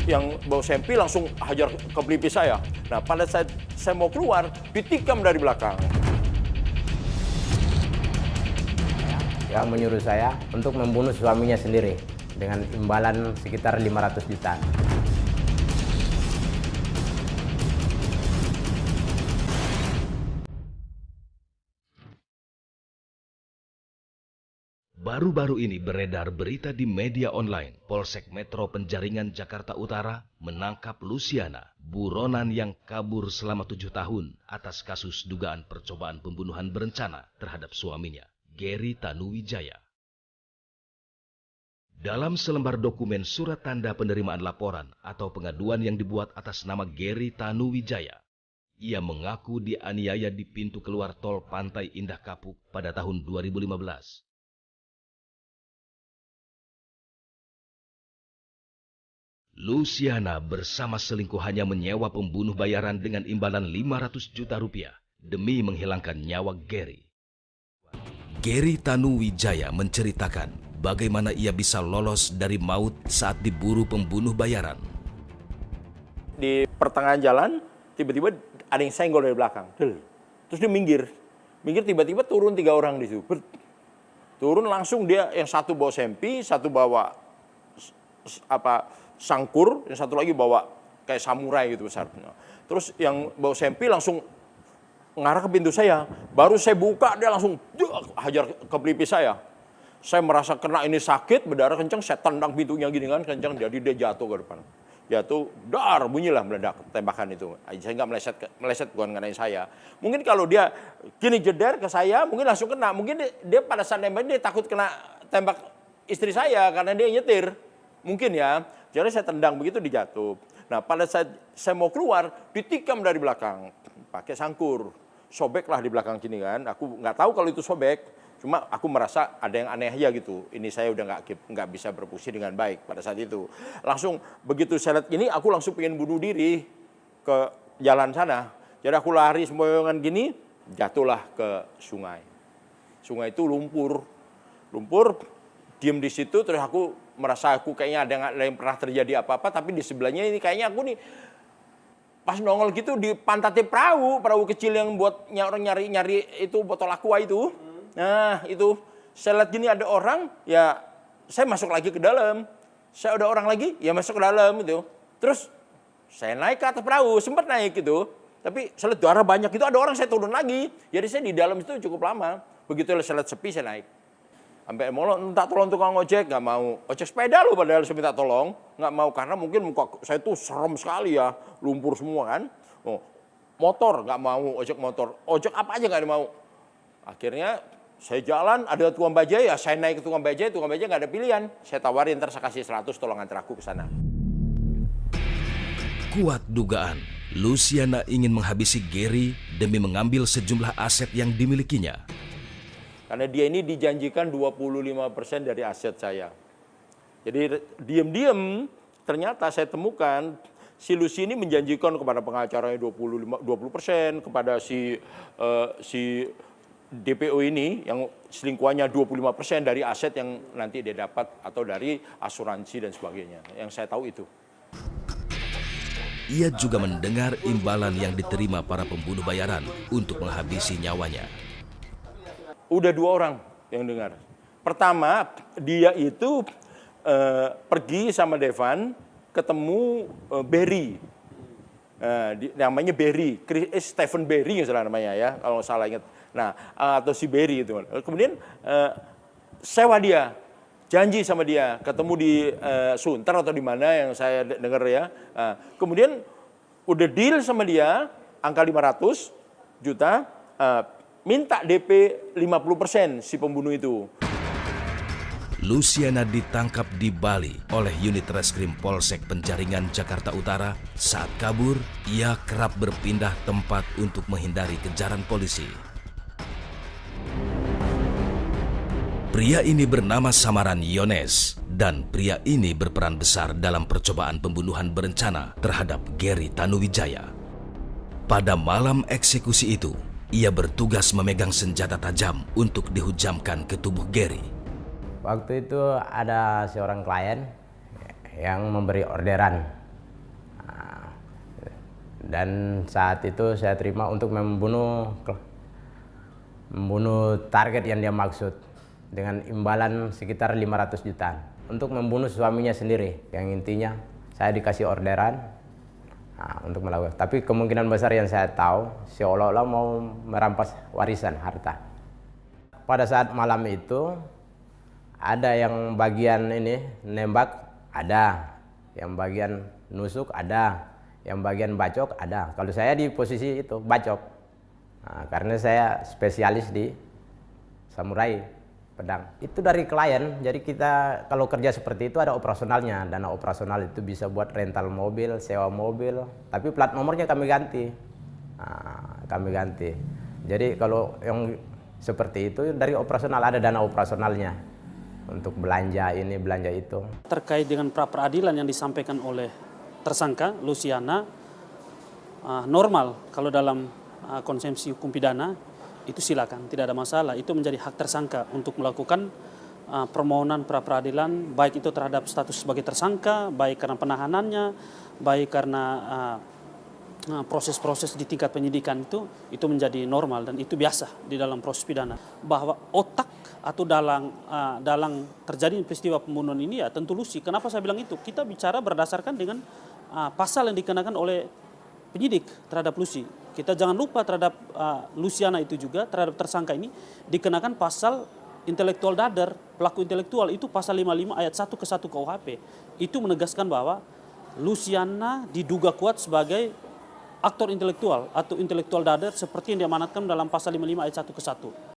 yang bawa sempi langsung hajar ke pelipis saya. Nah, pada saat saya mau keluar, ditikam dari belakang. Yang menyuruh saya untuk membunuh suaminya sendiri dengan imbalan sekitar 500 juta. Baru-baru ini beredar berita di media online, Polsek Metro Penjaringan Jakarta Utara menangkap Luciana, buronan yang kabur selama 7 tahun atas kasus dugaan percobaan pembunuhan berencana terhadap suaminya, Gary Tanuwijaya. Dalam selembar dokumen surat tanda penerimaan laporan atau pengaduan yang dibuat atas nama Gary Tanuwijaya, ia mengaku dianiaya di pintu keluar tol Pantai Indah Kapuk pada tahun 2015. Luciana bersama selingkuhannya menyewa pembunuh bayaran dengan imbalan 500 juta rupiah demi menghilangkan nyawa Gary. Gary Tanuwijaya menceritakan bagaimana ia bisa lolos dari maut saat diburu pembunuh bayaran. Di pertengahan jalan, tiba-tiba ada yang senggol dari belakang. Terus dia minggir. Minggir tiba-tiba turun 3 orang di situ. Turun langsung dia, yang satu bawa sempi, satu bawa sangkur, yang satu lagi bawa kayak samurai gitu besar. Terus yang bawa sempi langsung ngarah ke pintu saya. Baru saya buka, dia langsung hajar ke pelipis saya. Saya merasa kena ini sakit, berdarah kencang, saya tendang pintunya gini kan, kencang, jadi dia jatuh ke depan. Jatuh, dar, bunyilah meledak tembakan itu. Saya nggak meleset bukan karena saya. Mungkin kalau dia gini jeder ke saya, mungkin langsung kena. Mungkin dia pada saat nembak dia takut kena tembak istri saya karena dia nyetir. Mungkin ya. Jadi saya tendang begitu dijatuh. Nah, pada saat saya mau keluar, ditikam dari belakang. Pakai sangkur. Sobeklah di belakang sini kan. Aku nggak tahu kalau itu sobek. Cuma aku merasa ada yang aneh aja gitu. Ini saya udah nggak bisa berfungsi dengan baik pada saat itu. Langsung begitu saya lihat gini, aku langsung pengen bunuh diri ke jalan sana. Jadi aku lari sembayangan gini, jatuhlah ke sungai. Sungai itu lumpur. Lumpur, diem di situ, terus aku merasa aku kayaknya ada yang pernah terjadi apa-apa, tapi di sebelahnya ini kayaknya aku nih pas nongol gitu di pantatnya perahu kecil yang buat orang nyari itu botol aqua itu. Nah itu, saya lihat gini ada orang, ya saya masuk lagi ke dalam. Saya ada orang lagi, ya masuk ke dalam gitu. Terus saya naik ke atas perahu, sempat naik gitu. Tapi saya lihat darah banyak itu, ada orang saya turun lagi. Jadi saya di dalam itu cukup lama. Begitu saya lihat sepi, saya naik. Sampai mau minta tolong tukang ojek, nggak mau. Ojek sepeda loh padahal saya minta tolong. Nggak mau karena mungkin muka saya tuh serem sekali ya. Lumpur semua kan. Oh, motor nggak mau, ojek motor. Ojek apa aja nggak mau. Akhirnya saya jalan, ada tukang bajai ya saya naik ke tukang bajai nggak ada pilihan. Saya tawarin, ntar saya kasih 100 tolong antar aku ke sana. Kuat dugaan, Luciana ingin menghabisi Gary demi mengambil sejumlah aset yang dimilikinya. Karena dia ini dijanjikan 25% dari aset saya. Jadi diam-diam ternyata saya temukan si Lucy ini menjanjikan kepada pengacaranya 20%, kepada si DPO ini yang selingkuhannya 25% dari aset yang nanti dia dapat atau dari asuransi dan sebagainya. Yang saya tahu itu. Ia juga mendengar imbalan yang diterima para pembunuh bayaran untuk menghabisi nyawanya. Udah 2 orang yang dengar. Pertama, dia itu pergi sama Devan, ketemu Barry. Namanya Barry, Stephen Barry yang salah namanya ya, kalau salah ingat. Nah, atau si Barry itu. Kemudian sewa dia, janji sama dia, ketemu di Sunter atau di mana yang saya dengar ya. Kemudian udah deal sama dia, angka 500 juta, minta DP 50% si pembunuh itu. Luciana ditangkap di Bali oleh unit reskrim Polsek Penjaringan Jakarta Utara. Saat kabur, ia kerap berpindah tempat untuk menghindari kejaran polisi. Pria ini bernama samaran Yones, dan pria ini berperan besar dalam percobaan pembunuhan berencana terhadap Gary Tanuwijaya. Pada malam eksekusi itu, ia bertugas memegang senjata tajam untuk dihujamkan ke tubuh Gary. Waktu itu ada seorang klien yang memberi orderan Dan saat itu saya terima untuk membunuh target yang dia maksud dengan imbalan sekitar 500 juta untuk membunuh suaminya sendiri, yang intinya saya dikasih orderan untuk melakukan. Tapi kemungkinan besar yang saya tahu seolah-olah mau merampas warisan harta. Pada saat malam itu ada yang bagian ini nembak, ada yang bagian nusuk, ada yang bagian bacok, ada. Kalau saya di posisi itu bacok. Karena saya spesialis di samurai pedang. Itu dari klien, jadi kita kalau kerja seperti itu ada operasionalnya. Dana operasional itu bisa buat rental mobil, sewa mobil, tapi plat nomornya kami ganti. Kami ganti. Jadi kalau yang seperti itu dari operasional ada dana operasionalnya untuk belanja ini, belanja itu. Terkait dengan pra-peradilan yang disampaikan oleh tersangka Luciana, normal kalau dalam konsepsi hukum pidana itu silakan, tidak ada masalah. Itu menjadi hak tersangka untuk melakukan permohonan pra-peradilan, baik itu terhadap status sebagai tersangka, baik karena penahanannya, baik karena proses-proses di tingkat penyidikan itu menjadi normal dan itu biasa di dalam proses pidana. Bahwa otak atau dalang terjadi peristiwa pembunuhan ini ya tentu Lucy. Kenapa saya bilang itu? Kita bicara berdasarkan dengan pasal yang dikenakan oleh penyidik terhadap Lucy. Kita jangan lupa terhadap Luciana itu juga, terhadap tersangka ini dikenakan pasal intelektual dader, pelaku intelektual itu pasal 55 ayat 1 ke 1 KUHP. Itu menegaskan bahwa Luciana diduga kuat sebagai aktor intelektual atau intelektual dader seperti yang diamanatkan dalam pasal 55 ayat 1 ke 1.